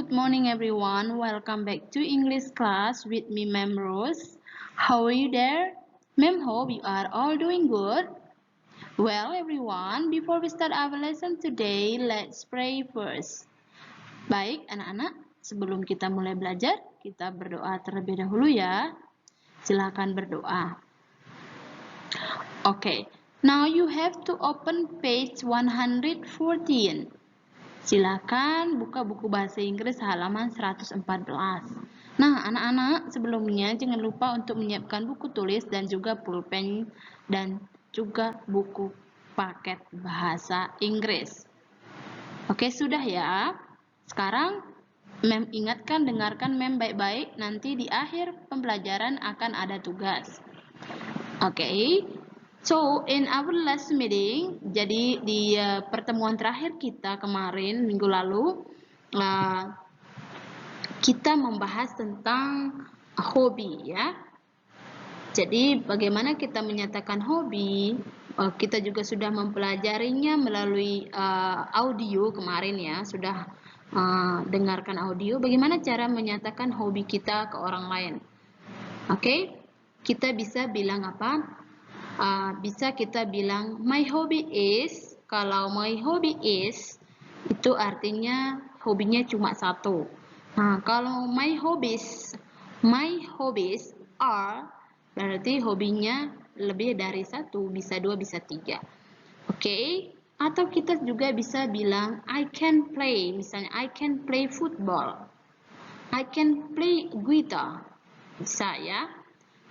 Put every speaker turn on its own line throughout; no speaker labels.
good morning everyone. Welcome back to English class with me, Ma'am Rose. How are you there? Ma'am, hope you are all doing good. Well, everyone, before we start our lesson today, let's pray first. Baik, anak-anak, sebelum kita mulai belajar, kita berdoa terlebih dahulu ya. Silakan berdoa. Okay, now you have to open page 114. Silakan buka buku bahasa Inggris halaman 114. Nah, anak-anak, sebelumnya jangan lupa untuk menyiapkan buku tulis dan juga pulpen dan juga buku paket bahasa Inggris. Oke, sudah ya. Sekarang, Mem ingatkan, dengarkan Mem baik-baik. Nanti di akhir pembelajaran akan ada tugas. Oke. So, in our last meeting, jadi di pertemuan terakhir kita kemarin, minggu lalu, kita membahas tentang hobi ya. Jadi, bagaimana kita menyatakan hobi, kita juga sudah mempelajarinya melalui audio kemarin ya, sudah dengarkan audio, bagaimana cara menyatakan hobi kita ke orang lain. Oke, kita bisa bilang apa? Bisa kita bilang my hobby is, kalau my hobby is itu artinya hobinya cuma satu. Nah, kalau my hobbies are berarti hobinya lebih dari satu, bisa dua, bisa tiga. Oke, atau kita juga bisa bilang I can play, misalnya I can play football, I can play guitar, bisa ya.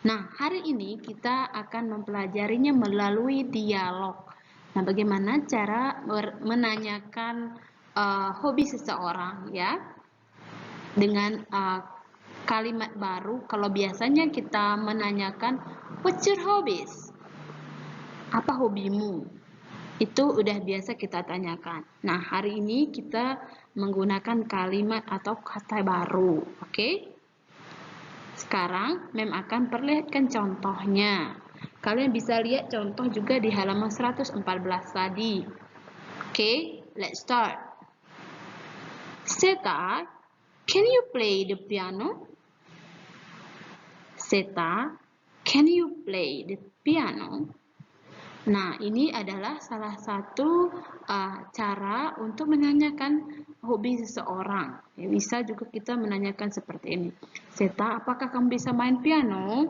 Nah, hari ini kita akan mempelajarinya melalui dialog. Nah, bagaimana cara menanyakan hobi seseorang ya dengan kalimat baru. Kalau biasanya kita menanyakan what's your hobbies? Apa hobimu? Itu udah biasa kita tanyakan. Nah, hari ini kita menggunakan kalimat atau kata baru, oke? Sekarang, Mem akan perlihatkan contohnya. Kalian bisa lihat contoh juga di halaman 114 tadi. Oke, let's start. Seta, can you play the piano? Seta, can you play the piano? Nah, ini adalah salah satu cara untuk menanyakan hobi seseorang. Ya, bisa juga kita menanyakan seperti ini. Seta, apakah kamu bisa main piano?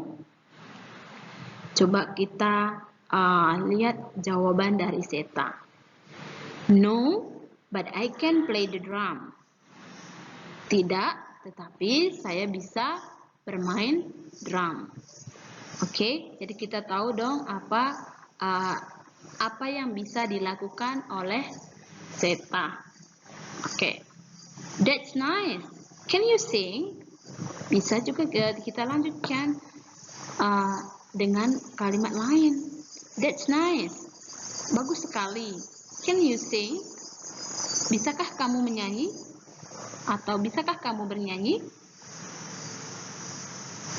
Coba kita lihat jawaban dari Seta. No, but I can play the drum. Tidak, tetapi saya bisa bermain drum. Oke, jadi kita tahu dong apa yang bisa dilakukan oleh Seta. Oke, that's nice. Can you sing? Bisa juga kita lanjutkan dengan kalimat lain. That's nice. Bagus sekali. Can you sing? Bisakah kamu menyanyi? Atau bisakah kamu bernyanyi?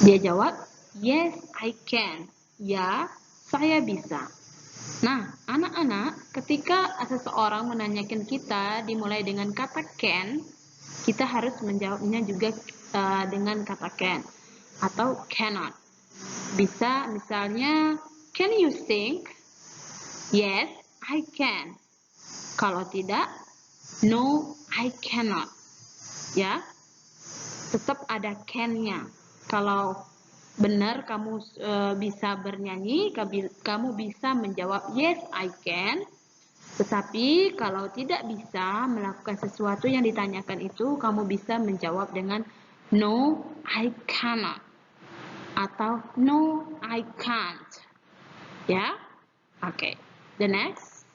Dia jawab, yes, I can. Ya, saya bisa. Nah, anak-anak, ketika seseorang menanyakan kita dimulai dengan kata can, kita harus menjawabnya juga dengan kata can atau cannot. Bisa misalnya, can you sing? Yes, I can. Kalau tidak, no, I cannot. Ya, tetap ada can-nya. Kalau benar kamu bisa bernyanyi, kamu bisa menjawab yes, I can. Tetapi kalau tidak bisa melakukan sesuatu yang ditanyakan itu, kamu bisa menjawab dengan no, I cannot. Atau no, I can't. Ya, oke. The next.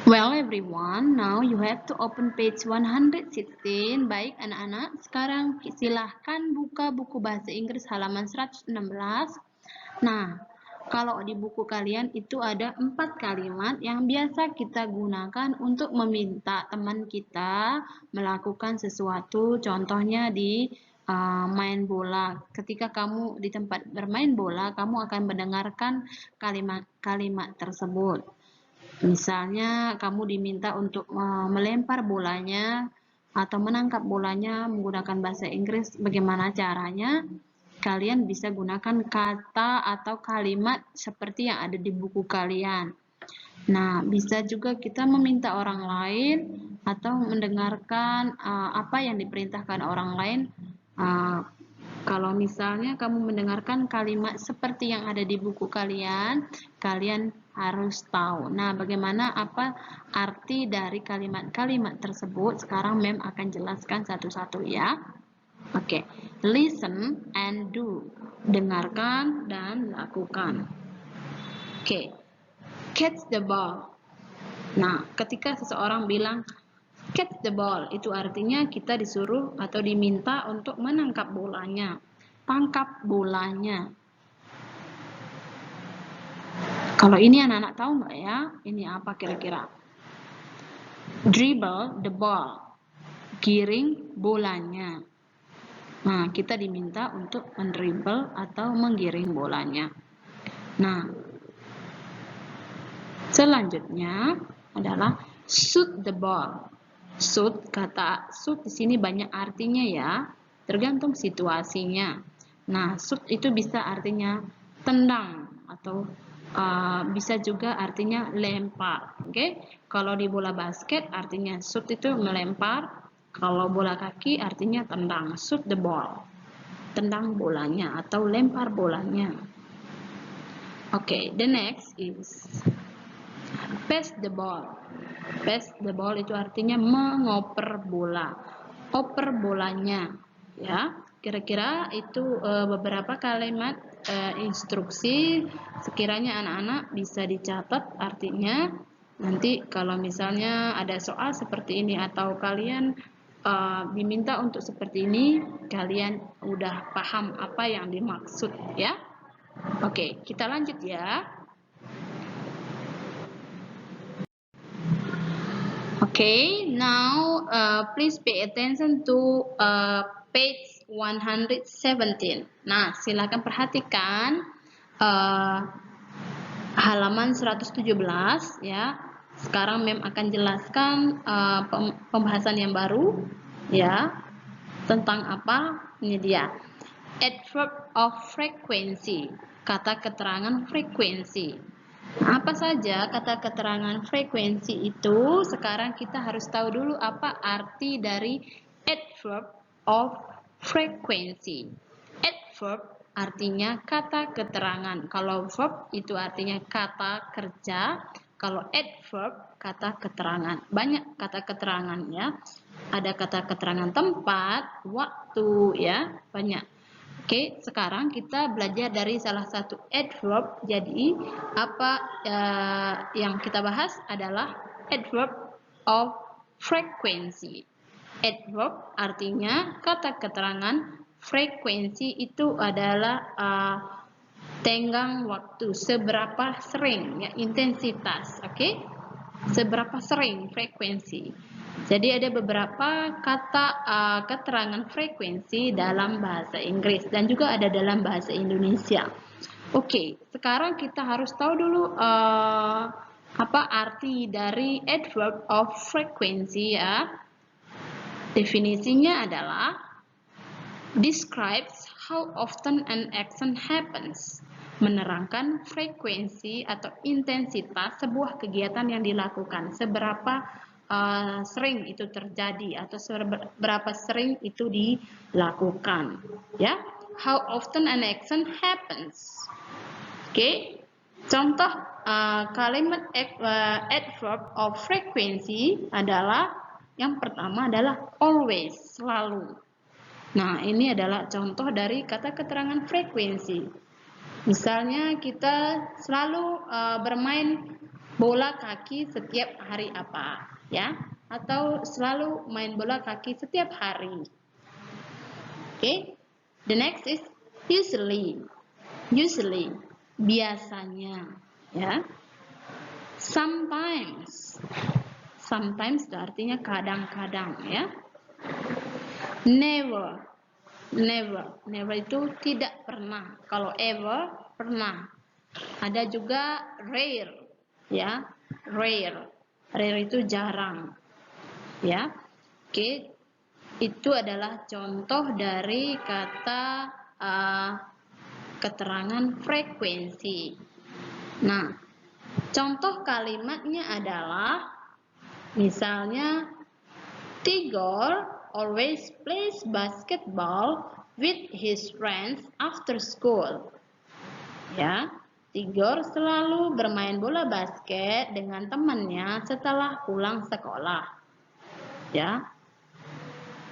Well everyone, now you have to open page 116. Baik anak-anak, sekarang silahkan buka buku bahasa Inggris halaman 116. Nah, kalau di buku kalian itu ada 4 kalimat yang biasa kita gunakan untuk meminta teman kita melakukan sesuatu. Contohnya di main bola. Ketika kamu di tempat bermain bola, kamu akan mendengarkan kalimat-kalimat tersebut. Misalnya kamu diminta untuk melempar bolanya atau menangkap bolanya menggunakan bahasa Inggris, bagaimana caranya? Kalian bisa gunakan kata atau kalimat seperti yang ada di buku kalian. Nah, bisa juga kita meminta orang lain atau mendengarkan apa yang diperintahkan orang lain. Kalau misalnya kamu mendengarkan kalimat seperti yang ada di buku kalian, kalian harus tahu. Nah, bagaimana apa arti dari kalimat-kalimat tersebut? Sekarang Mem akan jelaskan satu-satu ya. Oke, listen and do. Dengarkan dan lakukan. Oke, catch the ball. Nah, ketika seseorang bilang catch the ball, itu artinya kita disuruh atau diminta untuk menangkap bolanya. Tangkap bolanya. Kalau ini anak-anak tahu nggak ya? Ini apa kira-kira? Dribble the ball. Giring bolanya. Nah, kita diminta untuk mendribble atau menggiring bolanya. Nah, selanjutnya adalah shoot the ball. Shoot, kata shoot di sini banyak artinya ya, tergantung situasinya. Nah, shoot itu bisa artinya tendang atau bisa juga artinya lempar. Oke, kalau di bola basket artinya shoot itu melempar. Kalau bola kaki artinya tendang, shoot the ball, tendang bolanya atau lempar bolanya. Oke, the next is pass the ball. Pass the ball itu artinya mengoper bola, oper bolanya, ya. Kira-kira itu beberapa kalimat instruksi. Sekiranya anak-anak bisa dicatat artinya. Nanti kalau misalnya ada soal seperti ini atau kalian diminta untuk seperti ini, kalian udah paham apa yang dimaksud ya. Oke, kita lanjut ya. Okay, now please pay attention to page 117. Nah, silakan perhatikan halaman 117 ya. Sekarang Mem akan jelaskan pembahasan yang baru ya. Tentang apa? Ini dia. Adverb of frequency. Kata keterangan frekuensi. Apa saja kata keterangan frekuensi itu? Sekarang kita harus tahu dulu apa arti dari adverb of frequency. Adverb artinya kata keterangan. Kalau verb itu artinya kata kerja. Kalau adverb kata keterangan. Banyak kata keterangan ya. Ada kata keterangan tempat, waktu ya, banyak. Oke, sekarang kita belajar dari salah satu adverb. Jadi, apa yang kita bahas adalah adverb of frequency. Adverb artinya kata keterangan, frekuensi itu adalah tenggang waktu, seberapa sering, ya, intensitas, oke? Seberapa sering frekuensi. Jadi ada beberapa kata keterangan frekuensi dalam bahasa Inggris dan juga ada dalam bahasa Indonesia. Oke, sekarang kita harus tahu dulu apa arti dari adverb of frequency ya. Definisinya adalah describes how often an action happens. Menerangkan frekuensi atau intensitas sebuah kegiatan yang dilakukan, seberapa sering itu terjadi atau seberapa sering itu dilakukan, ya. How often an action happens. Oke, contoh kalimat adverb of frequency adalah yang pertama adalah always, selalu. Nah, ini adalah contoh dari kata keterangan frekuensi. Misalnya kita selalu bermain bola kaki setiap hari apa, ya? Atau selalu main bola kaki setiap hari. Okay? The next is usually. Usually, biasanya, ya. Sometimes. Sometimes itu artinya kadang-kadang, ya. Never. Never itu tidak pernah. Kalau ever, pernah. Ada juga rare, ya. rare. Rare itu jarang. Ya. Oke. Itu adalah contoh dari kata keterangan frekuensi. Nah, contoh kalimatnya adalah misalnya Tigor always plays basketball with his friends after school. Ya, Tigor selalu bermain bola basket dengan temannya setelah pulang sekolah. Ya,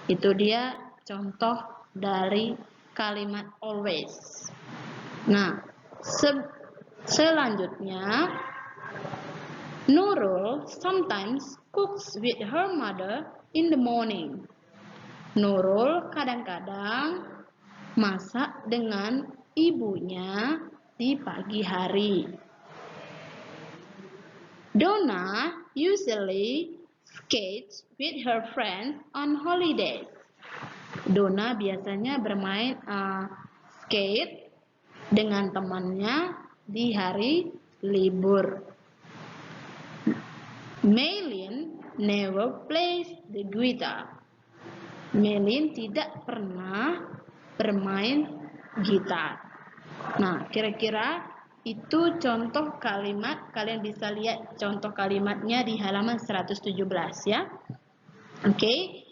itu dia contoh dari kalimat always. Nah, selanjutnya, Nurul sometimes cooks with her mother in the morning. Nurul kadang-kadang masak dengan ibunya di pagi hari. Donna usually skates with her friends on holidays. Donna biasanya bermain skate dengan temannya di hari libur. Maylin never plays the guitar. Maylin tidak pernah bermain gitar. Nah, kira-kira itu contoh kalimat. Kalian bisa lihat contoh kalimatnya di halaman 117 ya. Oke.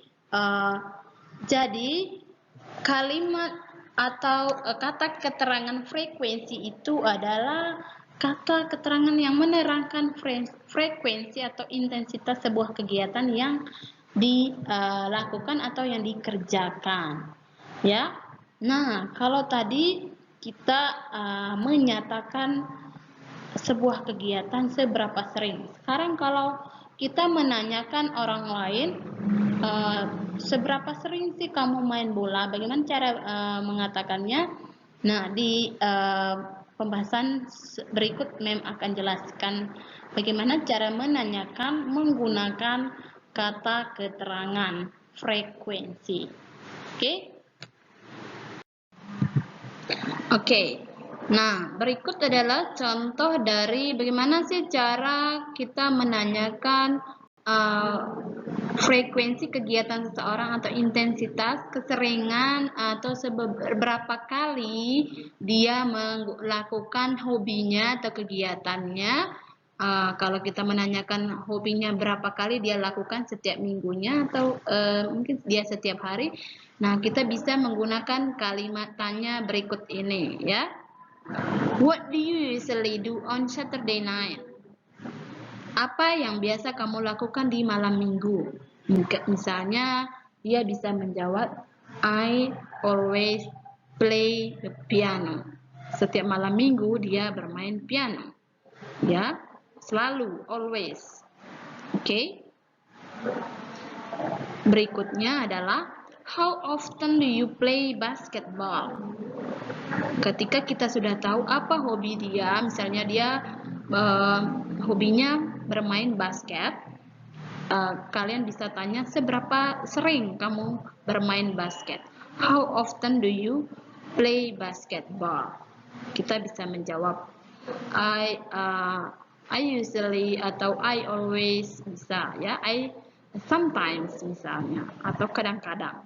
Jadi kalimat atau kata keterangan frekuensi itu adalah kata keterangan yang menerangkan frekuensi atau intensitas sebuah kegiatan yang dilakukan atau yang dikerjakan. Ya. Nah, kalau tadi kita menyatakan sebuah kegiatan seberapa sering. Sekarang kalau kita menanyakan orang lain, seberapa sering sih kamu main bola? Bagaimana cara mengatakannya? Nah, di pembahasan berikut Mem akan jelaskan bagaimana cara menanyakan menggunakan kata keterangan frekuensi. Oke. Nah, berikut adalah contoh dari bagaimana sih cara kita menanyakan frekuensi kegiatan seseorang atau intensitas, keseringan atau seberapa kali dia melakukan hobinya atau kegiatannya. Kalau kita menanyakan hobinya berapa kali dia lakukan setiap minggunya atau mungkin dia setiap hari. Nah, kita bisa menggunakan kalimat tanya berikut ini ya. What do you usually do on Saturday night? Apa yang biasa kamu lakukan di malam minggu? Misalnya dia bisa menjawab I always play the piano. Setiap malam minggu dia bermain piano. Ya, selalu, always. Oke. Berikutnya adalah how often do you play basketball? Ketika kita sudah tahu apa hobi dia, misalnya dia hobinya bermain basket, kalian bisa tanya seberapa sering kamu bermain basket. How often do you play basketball? Kita bisa menjawab I usually atau I always, bisa ya, I sometimes misalnya, atau kadang-kadang.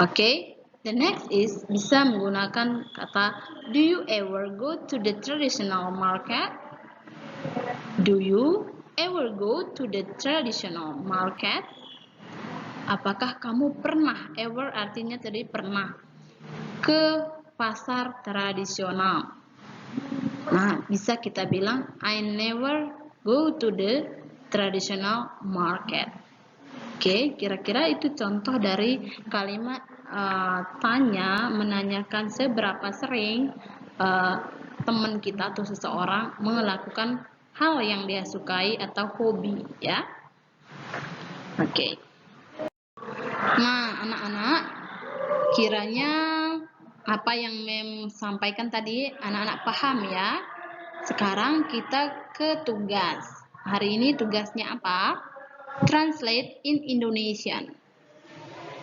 Oke. The next is bisa menggunakan kata do you ever go to the traditional market? Do you ever go to the traditional market? Apakah kamu pernah, ever artinya tadi pernah, ke pasar tradisional? Nah, bisa kita bilang I never go to the traditional market. Oke, kira-kira itu contoh dari kalimat tanya, menanyakan seberapa sering teman kita atau seseorang melakukan hal yang dia sukai atau hobi ya. Oke. Nah, anak-anak, kiranya apa yang Mem sampaikan tadi anak-anak paham ya. Sekarang kita ke tugas. Hari ini tugasnya apa? Translate in Indonesian.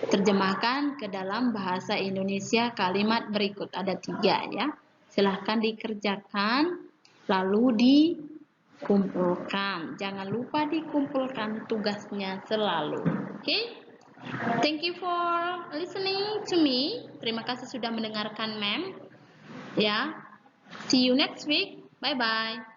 Terjemahkan ke dalam bahasa Indonesia kalimat berikut. Ada 3 ya. Silahkan dikerjakan. Lalu Kumpulkan. Jangan lupa dikumpulkan tugasnya selalu. Oke? Thank you for listening to me. Terima kasih sudah mendengarkan, ma'am. Ya. See you next week. Bye bye.